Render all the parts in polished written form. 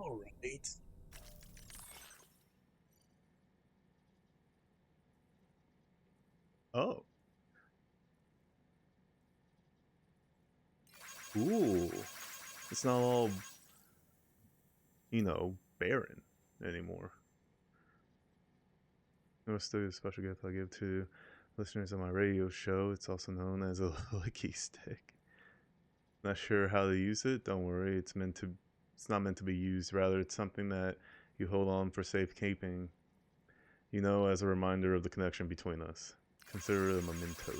All right. Oh, cool. It's not all, barren anymore. I was still a special gift I give to listeners of my radio show. It's also known as a licky stick. Not sure how to use it. Don't worry. It's not meant to be used. Rather, it's something that you hold on for safekeeping. As a reminder of the connection between us. Consider it a memento.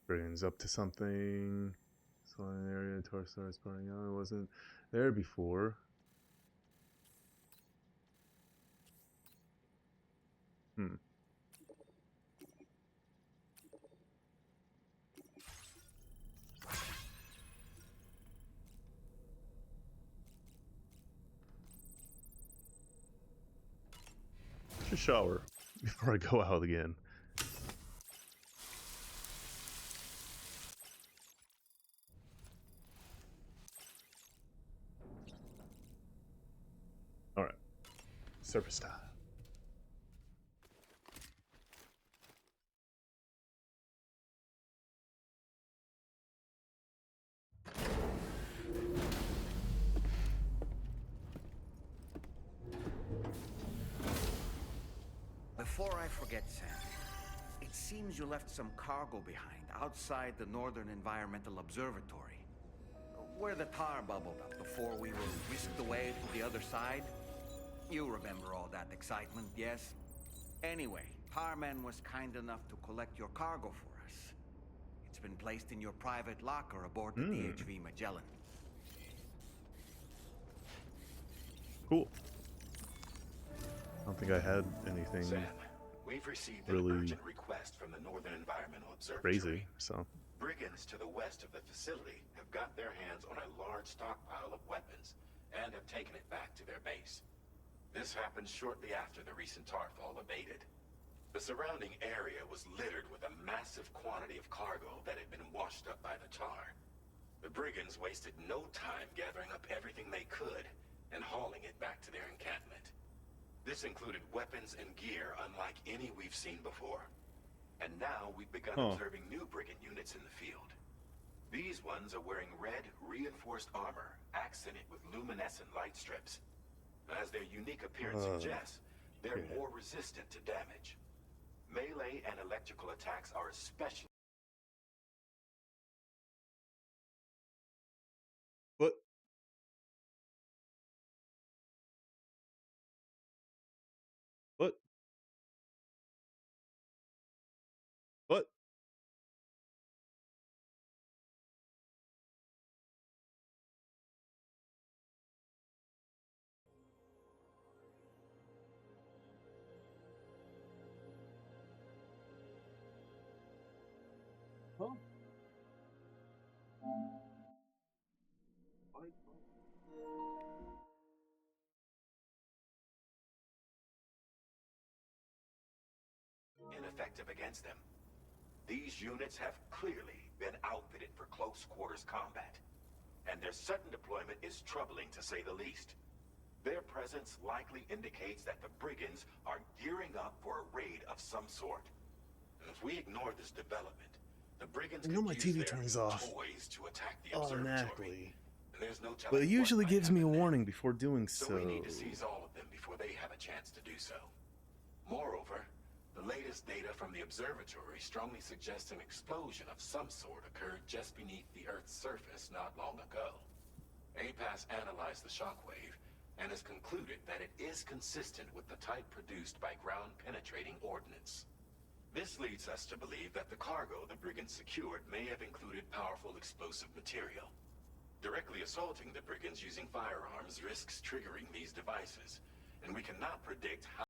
Brings up to something. Sliding area, torso starts burning out. I wasn't there before. Hmm. Just shower before I go out again. Alright. Surface time. Before I forget, Sam, it seems you left some cargo behind outside the Northern Environmental Observatory, where the tar bubbled up before we were whisked away to the other side. You remember all that excitement, yes? Anyway, Tarman was kind enough to collect your cargo for us. It's been placed in your private locker aboard the DHV Magellan. Cool. I don't think I had anything Sam, we've received an really urgent request from the Northern Environmental crazy, Observatory. so. Brigands to the west of the facility have got their hands on a large stockpile of weapons and have taken it back to their base. This happened shortly after the recent Tarfall abated. The surrounding area was littered with a massive quantity of cargo that had been washed up by the tar. The brigands wasted no time gathering up everything they could and hauling it back to their encampment. This included weapons and gear unlike any we've seen before. And now we've begun observing new brigand units in the field. These ones are wearing red, reinforced armor, accented with luminescent light strips. As their unique appearance suggests, they're more resistant to damage. Melee and electrical attacks are especially... What? What? What? Huh? ineffective against them. These units have clearly been outfitted for close quarters combat, and their sudden deployment is troubling to say the least. Their presence likely indicates that the brigands are gearing up for a raid of some sort. If we ignore this development, the brigands I know could my use TV their turns new off toys to attack the observatory. automatically. And there's no telling But it usually what might gives me a happen warning then. before doing So so. we need to seize all of them before they have a chance to do so. Moreover, the latest data from the observatory strongly suggests an explosion of some sort occurred just beneath the Earth's surface not long ago. APAS analyzed the shockwave and has concluded that it is consistent with the type produced by ground-penetrating ordnance. This leads us to believe that the cargo the brigands secured may have included powerful explosive material. Directly assaulting the brigands using firearms risks triggering these devices, and we cannot predict how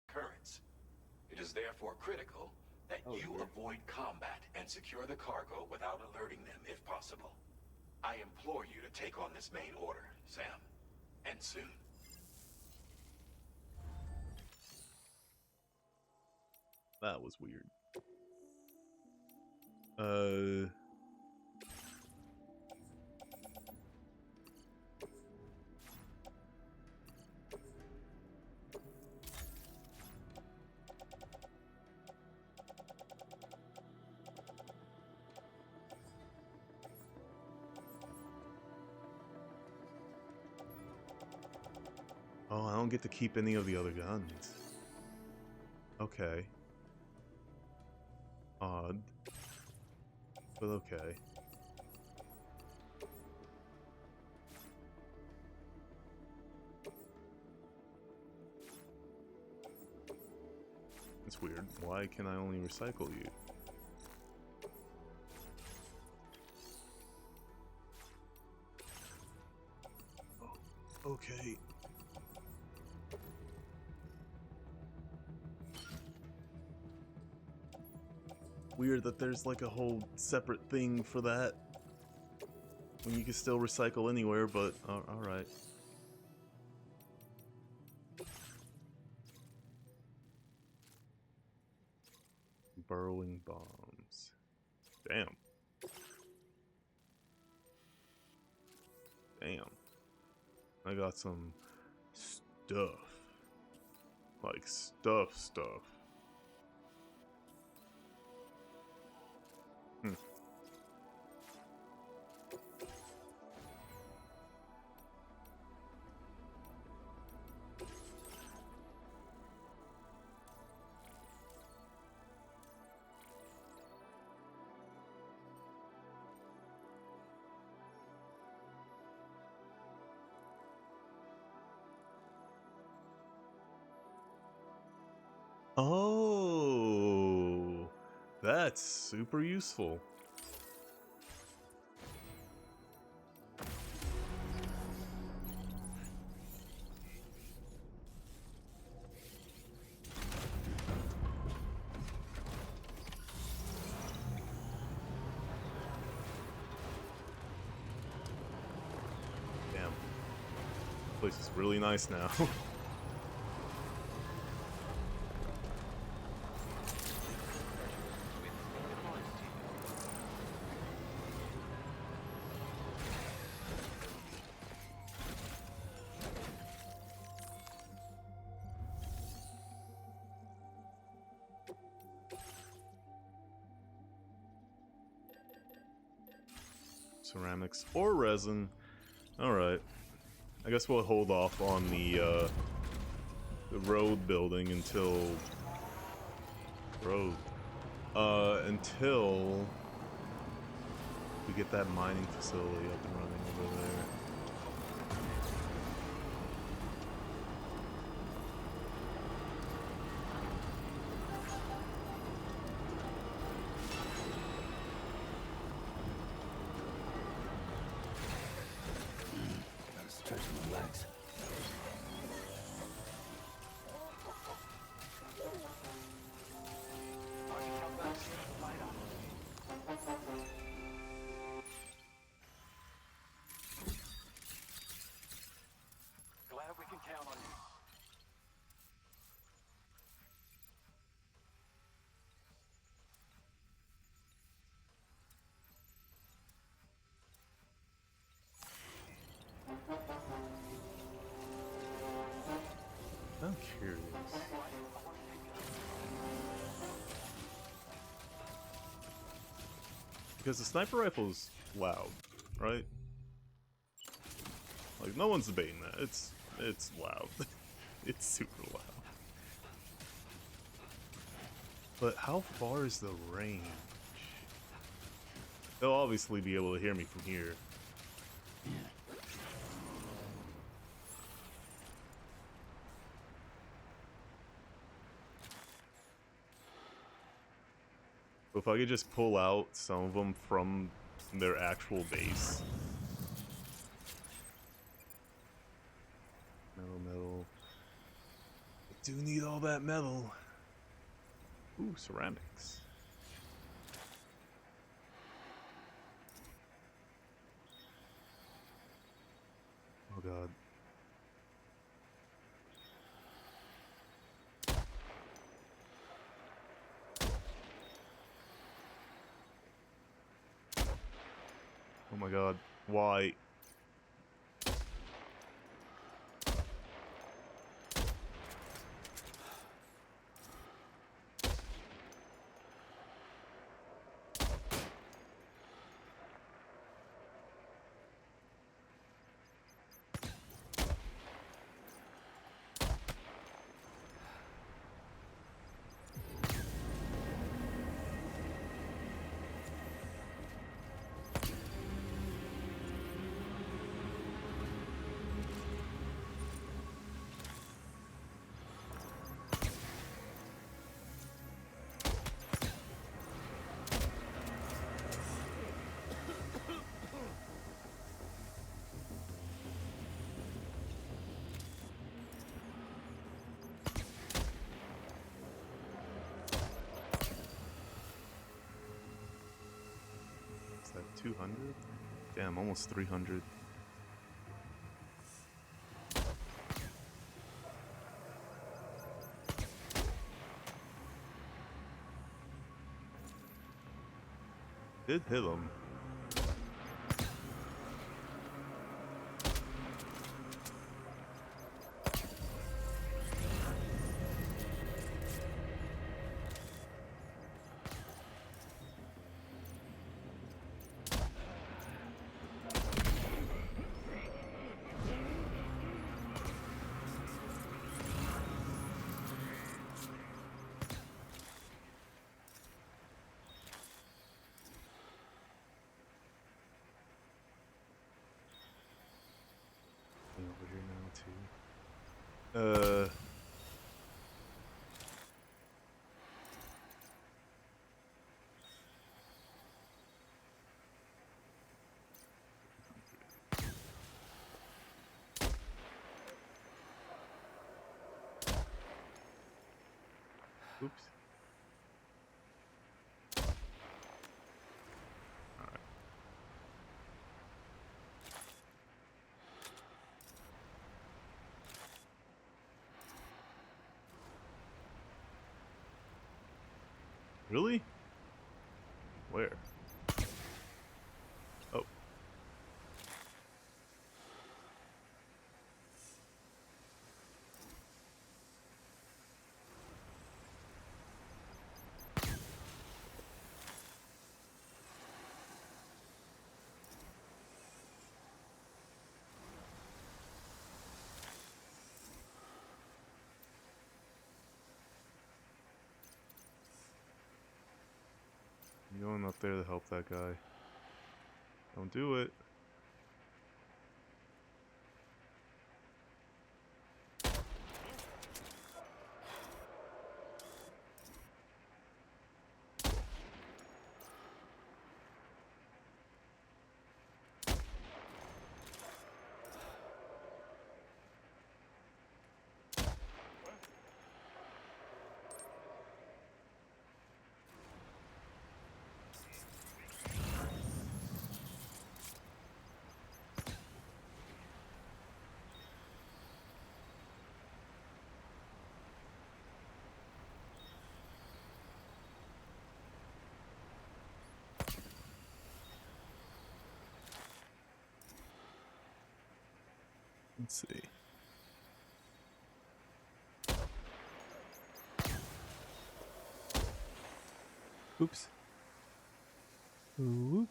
occurrence. It is therefore critical that you avoid combat and secure the cargo without alerting them if possible. I implore you to take on this main order, Sam. And soon. That was weird. Uh... Oh, I don't get to keep any of the other guns. Okay. Odd. But okay. It's weird. Why can I only recycle you? Oh, okay. Weird that there's like a whole separate thing for that. When you can still recycle anywhere, but alright. Burrowing bombs. Damn. Damn. I got some stuff. Like stuff. Hmm. Oh, that's super useful. Damn, this place is really nice now. Ceramics or resin. Alright. I guess we'll hold off on the road building until... until we get that mining facility up and running over there. Stretch my legs. Glad we can count on you. I'm curious. Because the sniper rifle's loud, right? Like, no one's debating that. It's loud. It's super loud. But how far is the range? They'll obviously be able to hear me from here. So if I could just pull out some of them from their actual base. Metal. I do need all that metal. Ooh, ceramics. Oh god. Oh my god. Why? Is that 200? Damn, almost 300. Did hit him. Over here now too. Oops. Alright. Really? Where? Oh. I'm going up there to help that guy. Don't do it. Let's see. Oops. Oops.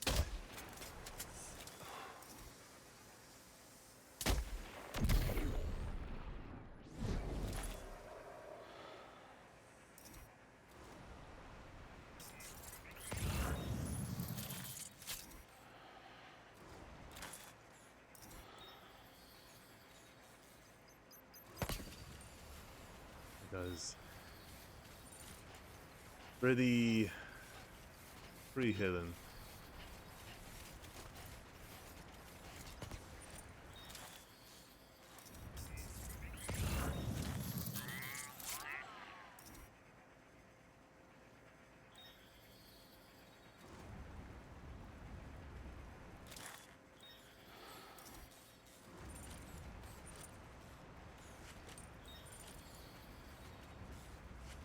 Guys. Pretty hidden.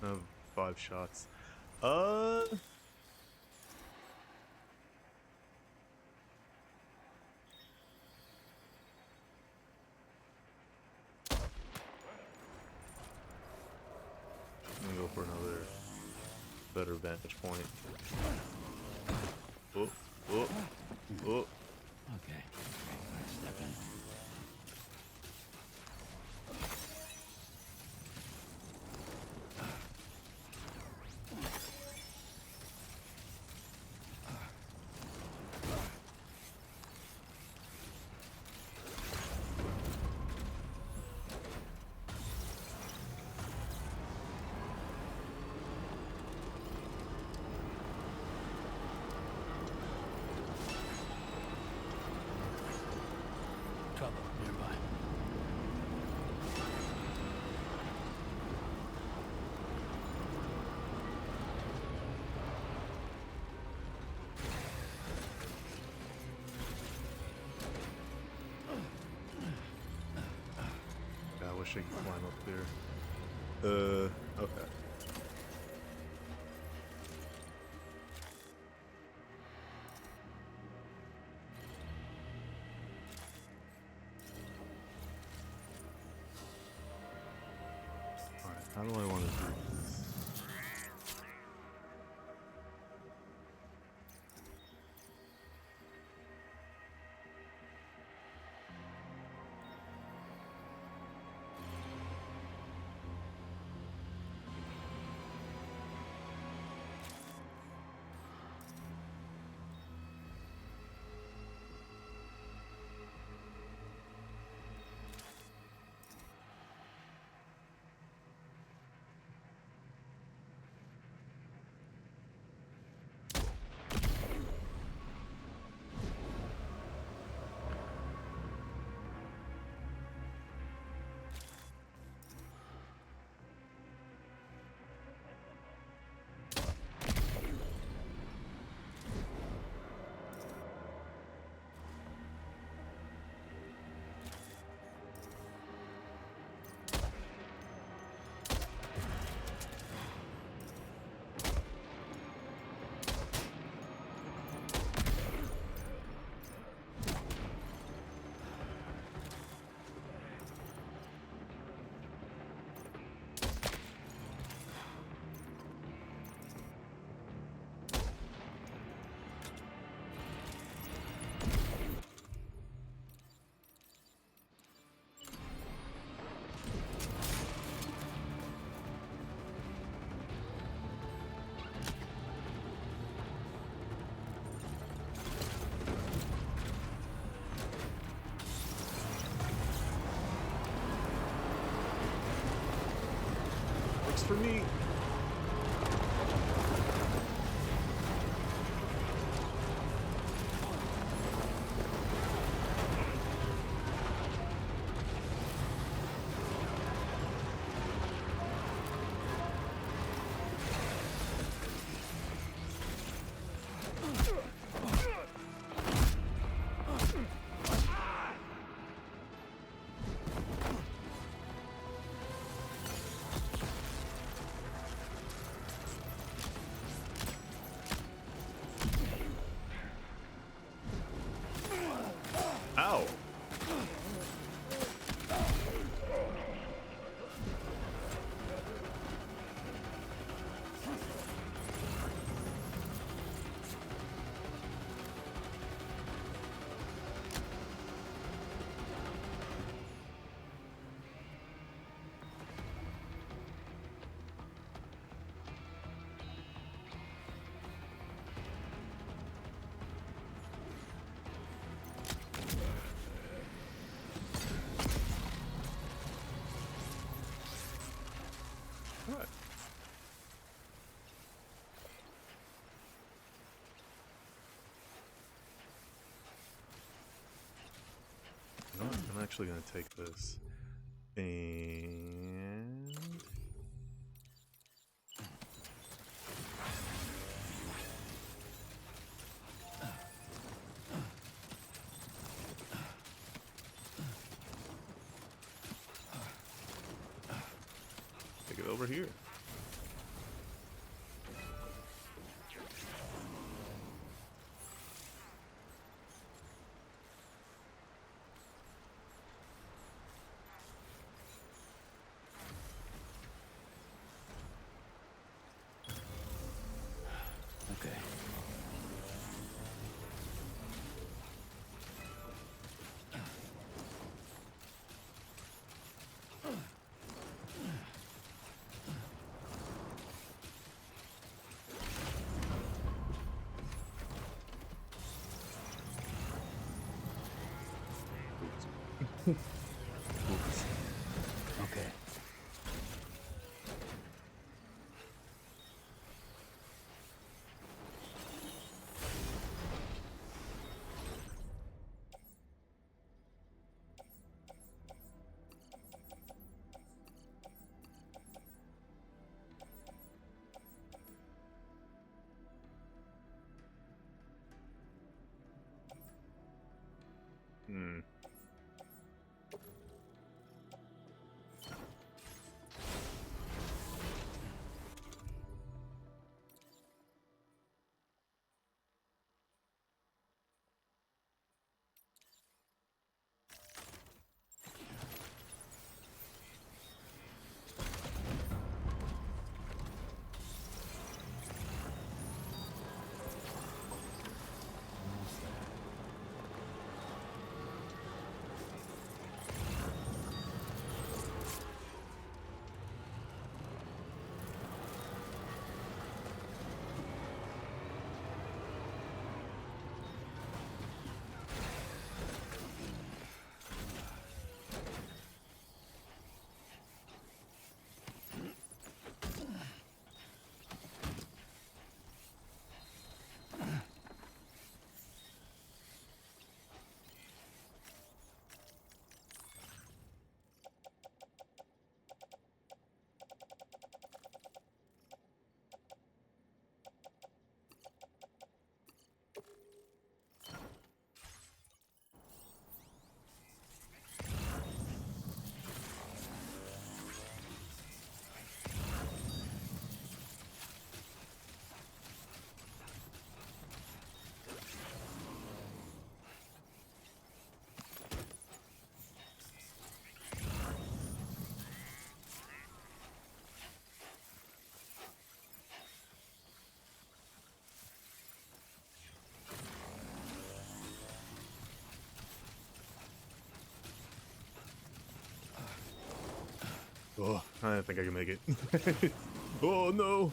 Of 5 shots. better vantage point. Oh, oh, oh. Okay. Let's step in. Trouble nearby. God, I wish I could climb up there. Okay. Alright, how do I want to do this? Works for me. Ow! What? You know what? I'm actually going to take this and take it over here. Oops. Okay. Hmm. Oh, I don't think I can make it. Oh no!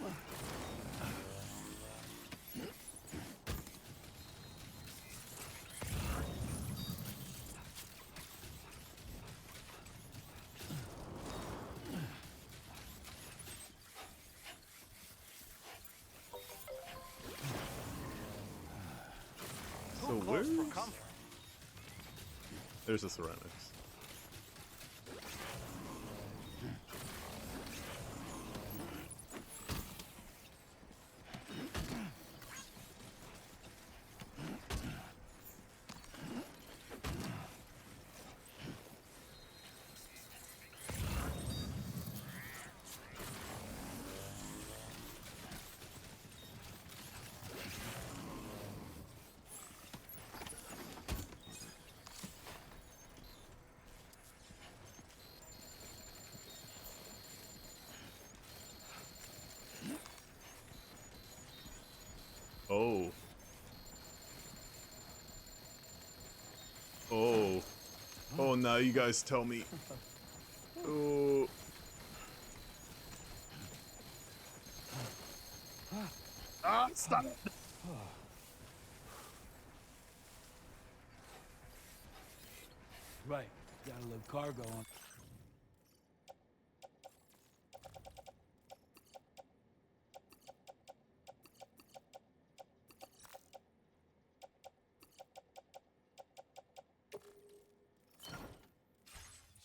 So Too close where's... for comfort. There's the ceramics. Oh. Oh. Oh, now you guys tell me. Oh. Ah, stop it. Right. Gotta load cargo on.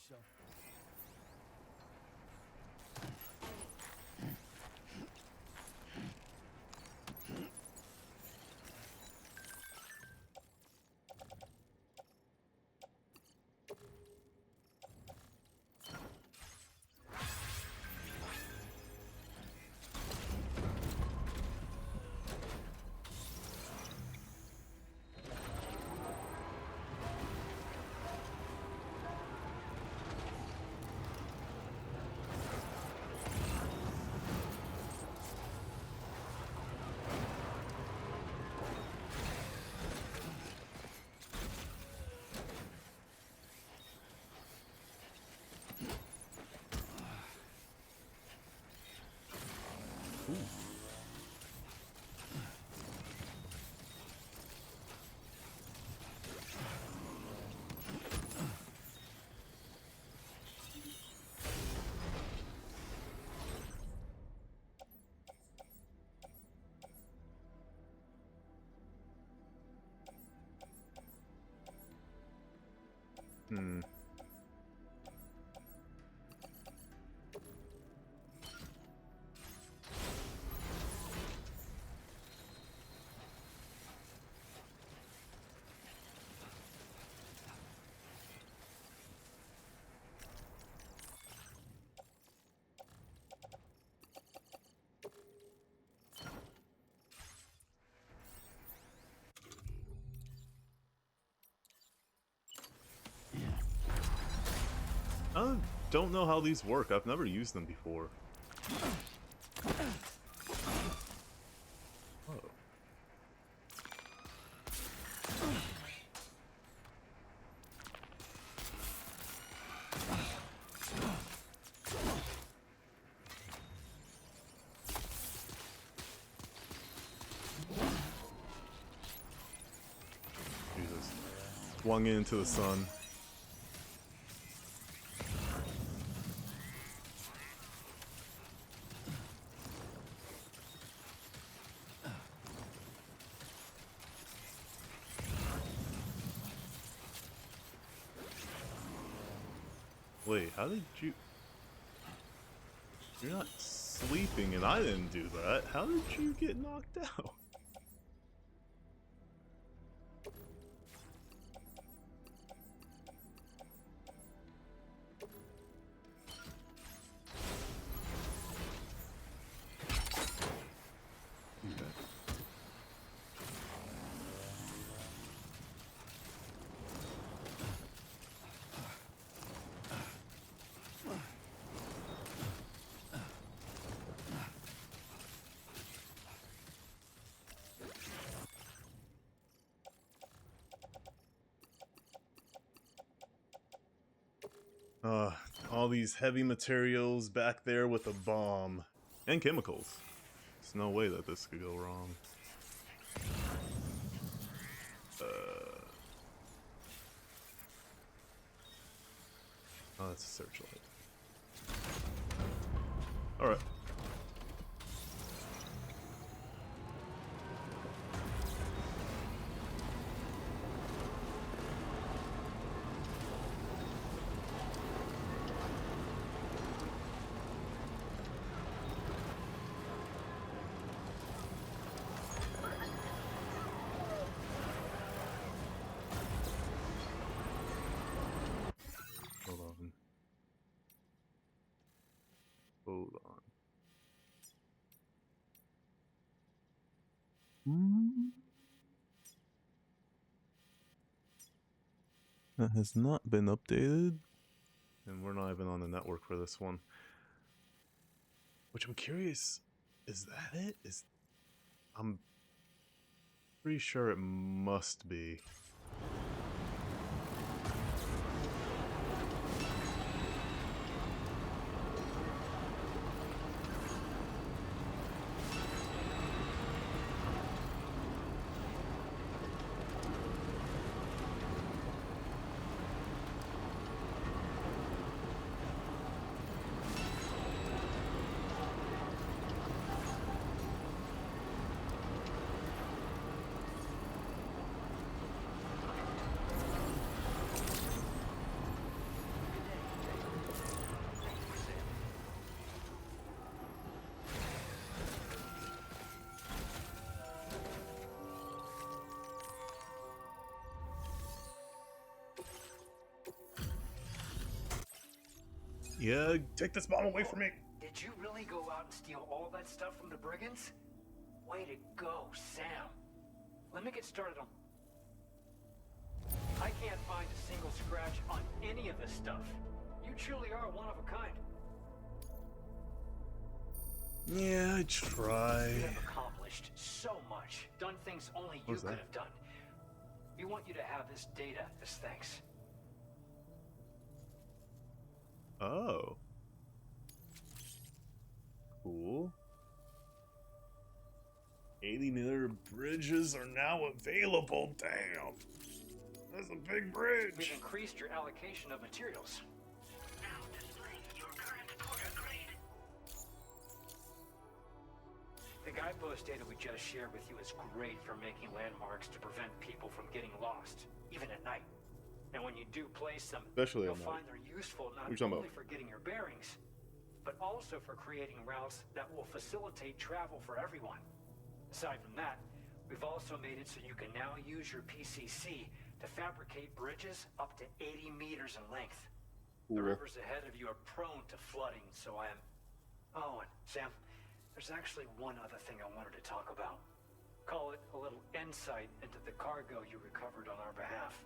So. Hmm. I don't know how these work. I've never used them before. Oh. Jesus. Swung into the sun. Wait, how did you... You're not sleeping and I didn't do that. How did you get knocked out? All these heavy materials back there with a bomb. And chemicals. There's no way that this could go wrong. Oh, that's a searchlight. Alright. Hold on. Hold on. That has not been updated. And we're not even on the network for this one. Which I'm curious, is that it? I'm pretty sure it must be. Yeah, take this bomb away from me! Did you really go out and steal all that stuff from the brigands? Way to go, Sam. Let me get started on... I can't find a single scratch on any of this stuff. You truly are one of a kind. Yeah, I try. You have accomplished so much. Done things only you could have done. We want you to have this data as thanks. Oh. Cool. 80-meter bridges are now available. Damn. That's a big bridge. We've increased your allocation of materials. Now display your current order grade. The guidepost data we just shared with you is great for making landmarks to prevent people from getting lost, even at night. And when you do place them, Especially you'll at night. find they're useful not What are you talking only about? for getting your bearings, but also for creating routes that will facilitate travel for everyone. Aside from that, we've also made it so you can now use your PCC to fabricate bridges up to 80 meters in length. The Cool. rivers ahead of you are prone to flooding, so I am... Oh, and Sam, there's actually one other thing I wanted to talk about. Call it a little insight into the cargo you recovered on our behalf.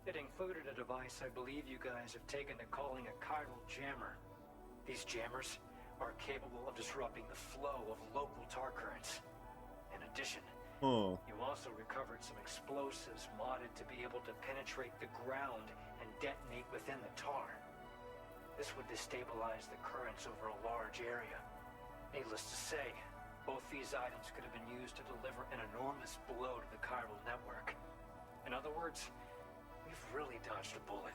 It included a device I believe you guys have taken to calling a chiral jammer. These jammers are capable of disrupting the flow of local tar currents. In addition, Oh. you also recovered some explosives modded to be able to penetrate the ground and detonate within the tar. This would destabilize the currents over a large area. Needless to say, both these items could have been used to deliver an enormous blow to the chiral network. In other words, we've really dodged a bullet.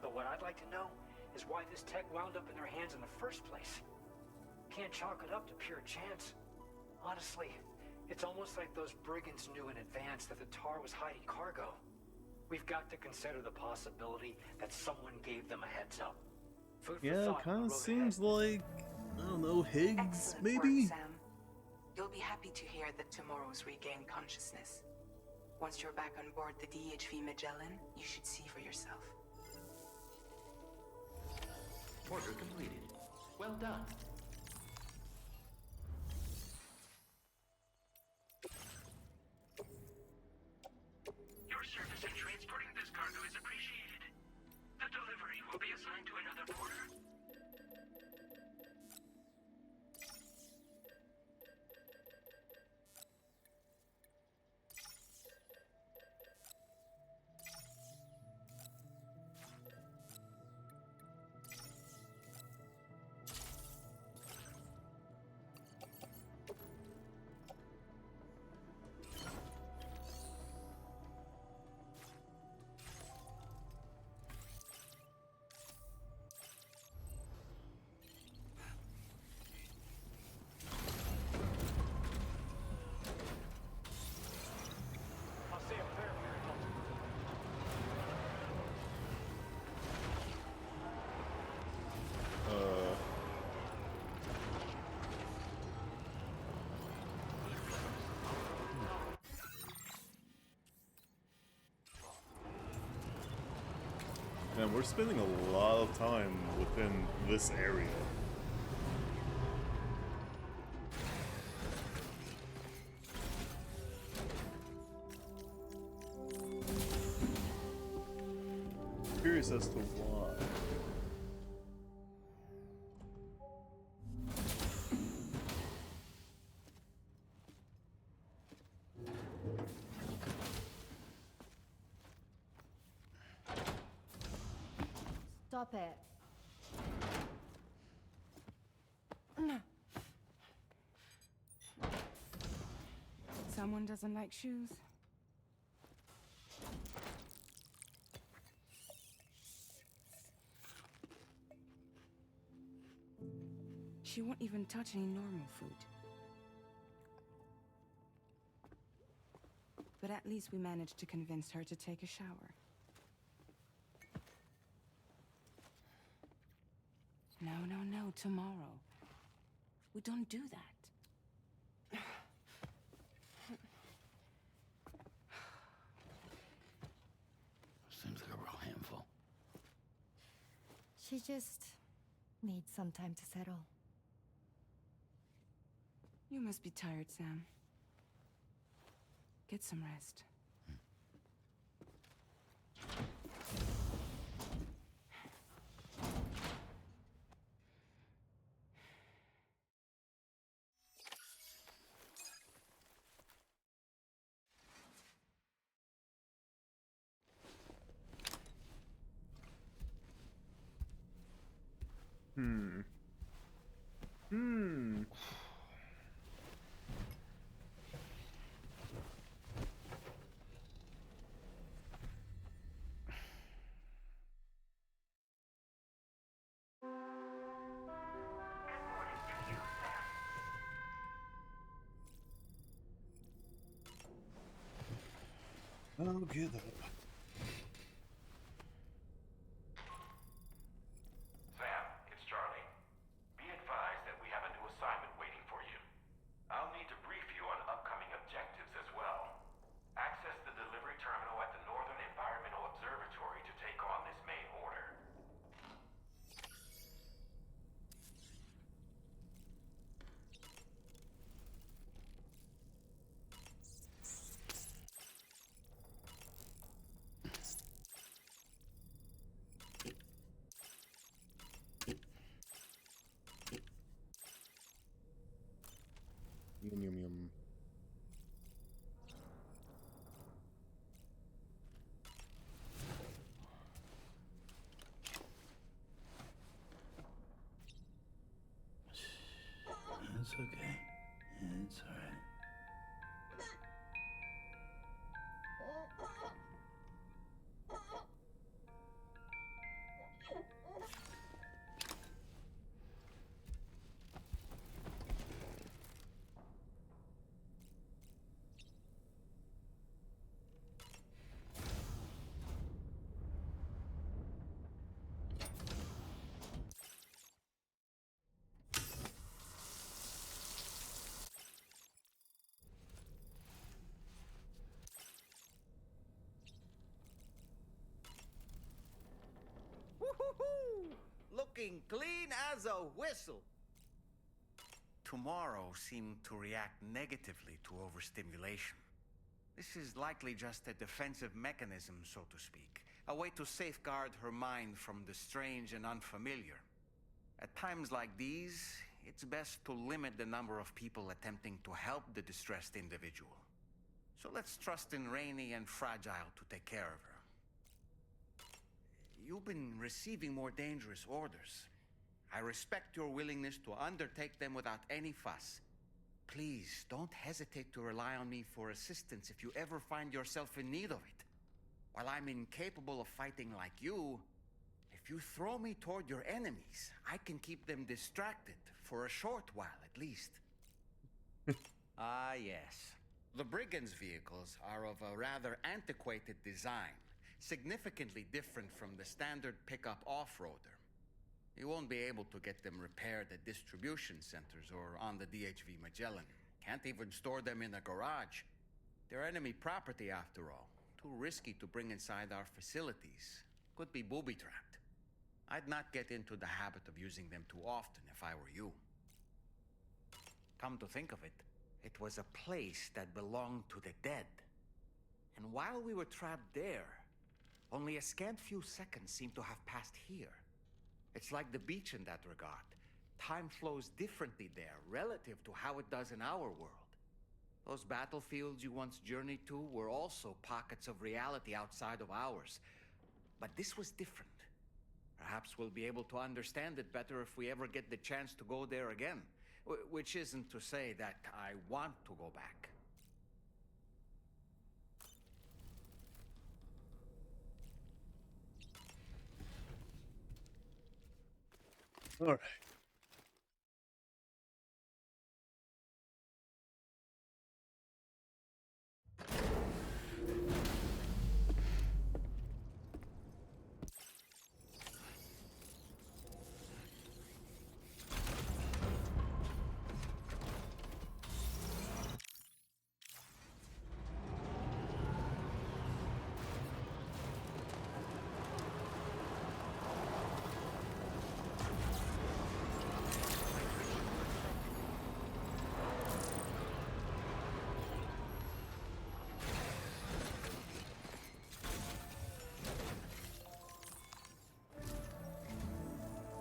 But what I'd like to know is why this tech wound up in their hands in the first place. Can't chalk it up to pure chance. Honestly, it's almost like those brigands knew in advance that the tar was hiding cargo. We've got to consider the possibility that someone gave them a heads up. Food for Yeah, thought kind on of the road seems ahead. like, I don't know, Higgs, Excellent maybe? work, Sam. You'll be happy to hear that tomorrow's regained consciousness. Once you're back on board the DHV Magellan, you should see for yourself. Order completed. Well done. Your service in transporting this cargo is appreciated. The delivery will be assigned to another porter. I'll say a prayer for your help. Man, we're spending a lot of time within this area. Curious as to why. Stop it. Someone doesn't like shoes? She won't even touch any normal food. But at least we managed to convince her to take a shower. No, no, no, tomorrow. We don't do that. Seems like a real handful. She just needs some time to settle. You must be tired, Sam. Get some rest. I'll get up. Yum yum. It's okay. It's alright. Woo-hoo-hoo! Looking clean as a whistle. Tomorrow seemed to react negatively to overstimulation. This is likely just a defensive mechanism, so to speak. A way to safeguard her mind from the strange and unfamiliar. At times like these, it's best to limit the number of people attempting to help the distressed individual. So let's trust in Rainey and Fragile to take care of her. You've been receiving more dangerous orders. I respect your willingness to undertake them without any fuss. Please, don't hesitate to rely on me for assistance if you ever find yourself in need of it. While I'm incapable of fighting like you, if you throw me toward your enemies, I can keep them distracted for a short while at least. Ah, yes. The brigands' vehicles are of a rather antiquated design, significantly different from the standard pickup off-roader. You won't be able to get them repaired at distribution centers or on the DHV Magellan. Can't even store them in a garage. They're enemy property after all. Too risky to bring inside our facilities. Could be booby-trapped. I'd not get into the habit of using them too often if I were you. Come to think of it, it was a place that belonged to the dead. And while we were trapped there, only a scant few seconds seem to have passed here. It's like the beach in that regard. Time flows differently there relative to how it does in our world. Those battlefields you once journeyed to were also pockets of reality outside of ours. But this was different. Perhaps we'll be able to understand it better if we ever get the chance to go there again. Which isn't to say that I want to go back. All right.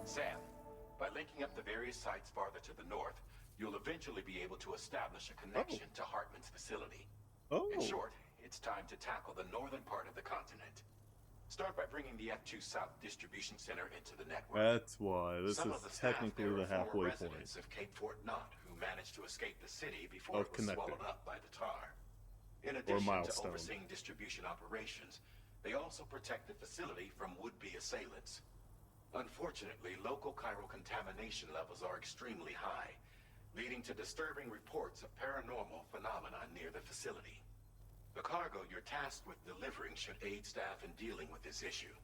Sam, by linking up the various sites farther to the north, you'll eventually be able to establish a connection to Hartman's facility. Oh. In short, it's time to tackle the northern part of the continent. Start by bringing the F2 South Distribution Center into the network. That's why this Some is of the staff technically there the are former halfway point residents of Cape Fort Knott who managed to escape the city before of it was connector, swallowed up by the tar. In or addition to milestone. overseeing distribution operations, they also protect the facility from would-be assailants. Unfortunately, local chiral contamination levels are extremely high, leading to disturbing reports of paranormal phenomena near the facility. The cargo you're tasked with delivering should aid staff in dealing with this issue.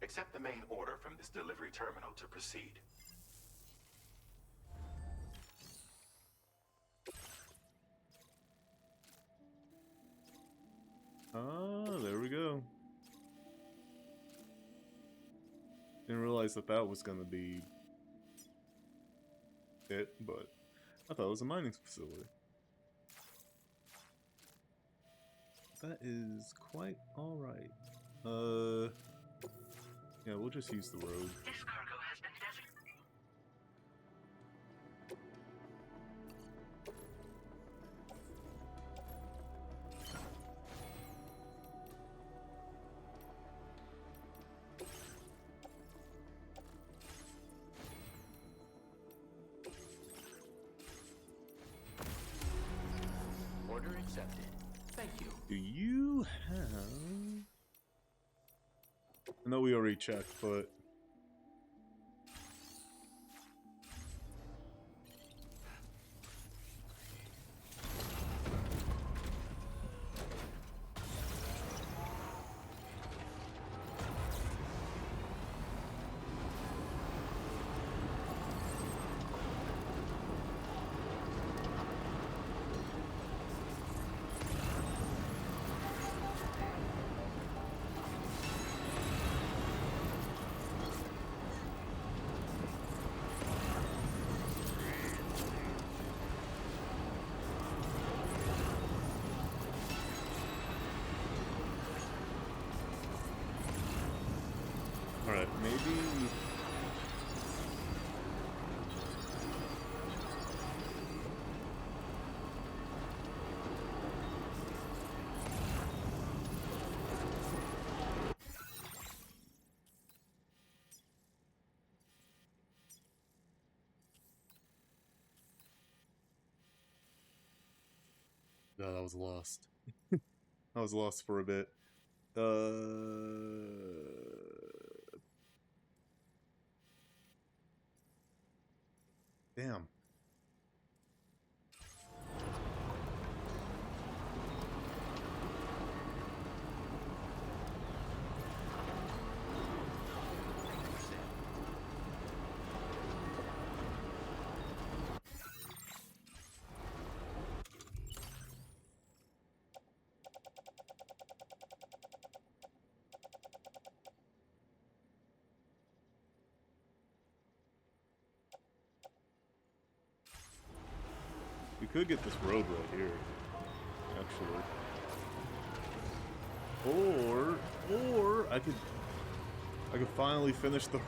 Accept the main order from this delivery terminal to proceed. Ah, there we go. Didn't realize that that was gonna be it, but I thought it was a mining facility. That is quite alright. Yeah, we'll just use the road. This cargo has been designated. accepted. Thank you. Do you have... I know we already checked, but... Alright, maybe... God, I was lost. I was lost for a bit. Damn. We could get this road right here, actually. Or I could finally finish the road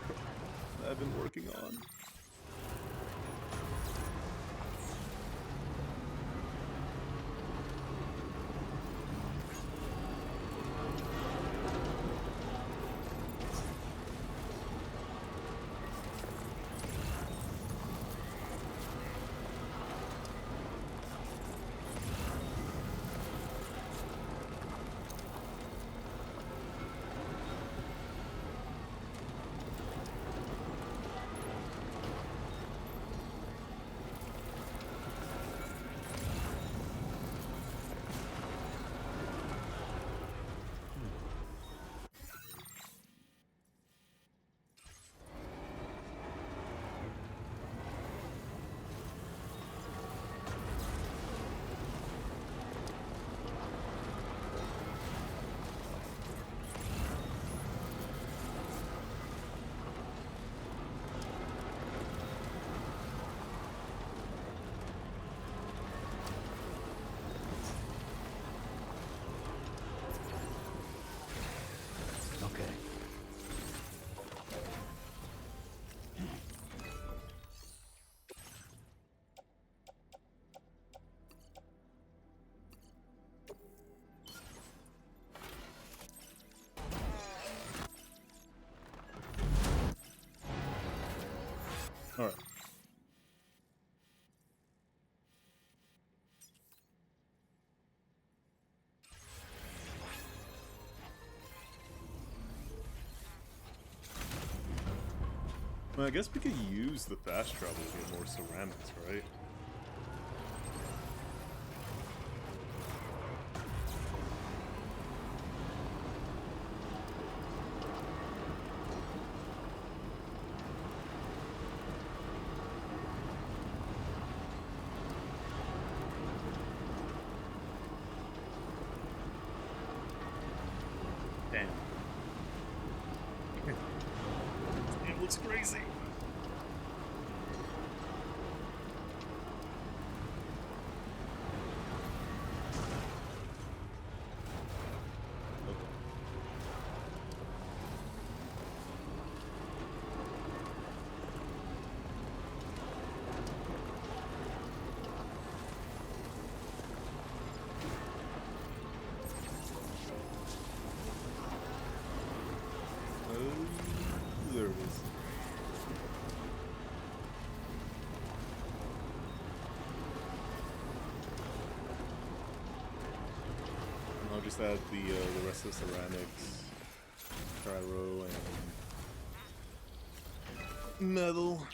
that I've been working on. Alright. Well, I guess we could use the fast travel to get more ceramics, right? Damn. It looks crazy. There it is. just add the rest of the ceramics, cryo, and metal.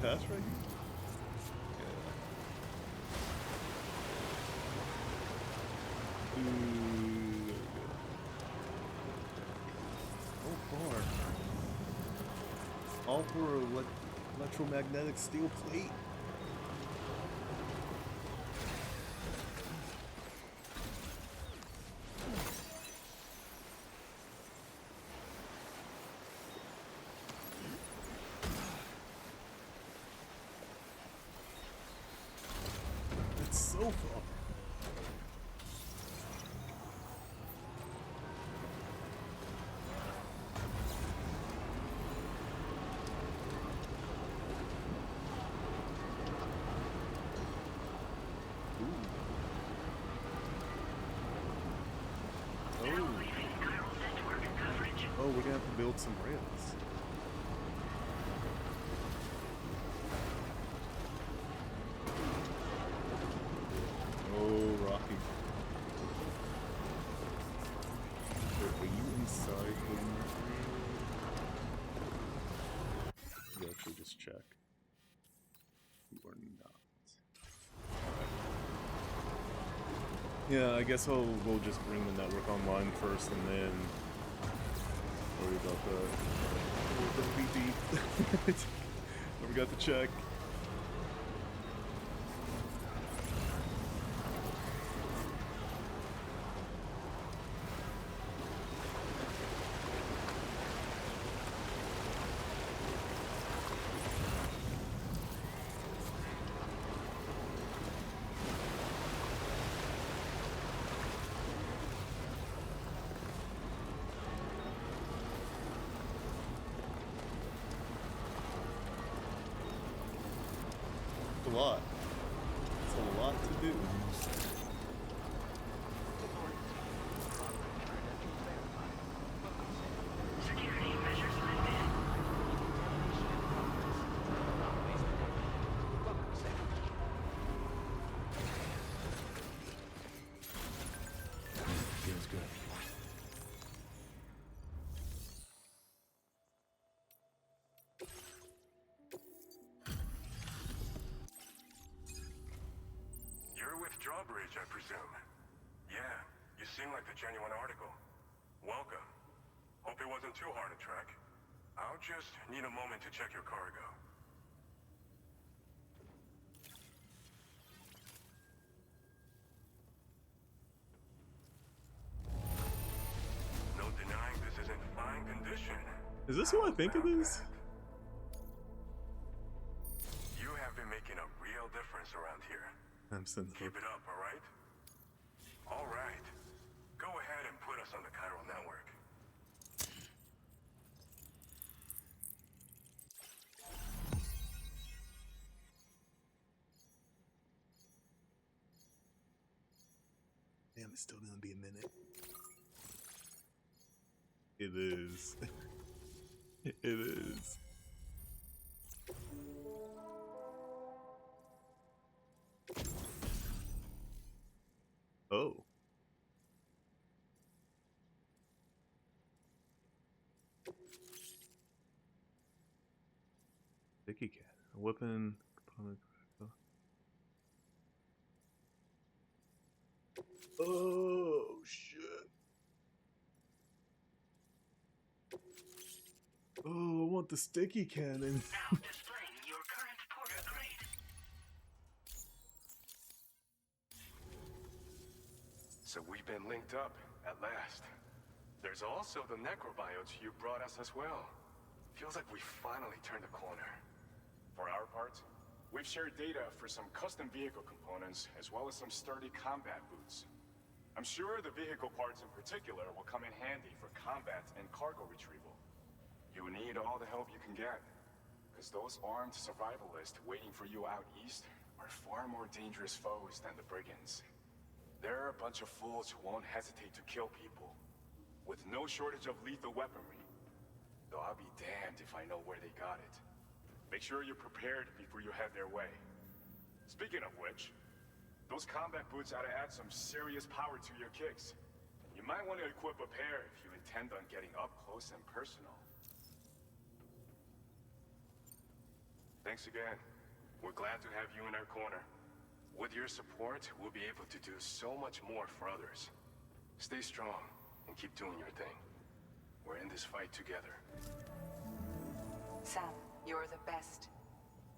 Pass right here? Yeah. Ooh, oh, far. All for electromagnetic steel plate. So far. Oh, we're gonna have to build some rails. Are you inside the... You actually just check. You are not. Yeah, I guess we'll just bring the network online first and then worry about the BD. I forgot to check. A lot. It's a lot to do. Security measures lifted. Feels good. Drawbridge, I presume. Yeah, you seem like the genuine article. Welcome. Hope it wasn't too hard to track. I'll just need a moment to check your cargo. No denying this is in fine condition. Is this who I think it is? You have been making a real difference around here. Keep it up, all right? All right. Go ahead and put us on the chiral network. Damn, it's still gonna be a minute. It is. It is. Oh. Sticky cat. A weapon component. Oh shit. Oh, I want the sticky cannon. Now displaying your current porter grade. So we've been linked up, at last. There's also the necrobiotes you brought us as well. Feels like we finally turned a corner. For our part, We've shared data for some custom vehicle components, as well as some sturdy combat boots. I'm sure the vehicle parts in particular will come in handy for combat and cargo retrieval. You need all the help you can get, because those armed survivalists waiting for you out east are far more dangerous foes than the brigands. They're a bunch of fools who won't hesitate to kill people, with no shortage of lethal weaponry. Though I'll be damned if I know where they got it. Make sure you're prepared before you head their way. Speaking of which, those combat boots ought to add some serious power to your kicks. You might want to equip a pair if you intend on getting up close and personal. Thanks again. We're glad to have you in our corner. With your support, we'll be able to do so much more for others. Stay strong and keep doing your thing. We're in this fight together. Sam, you're the best.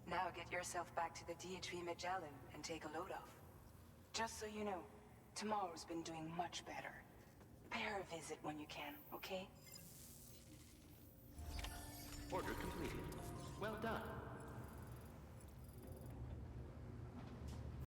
Now get yourself back to the DHV Magellan and take a load off. Just so you know, tomorrow's been doing much better. Pay her a visit when you can, okay?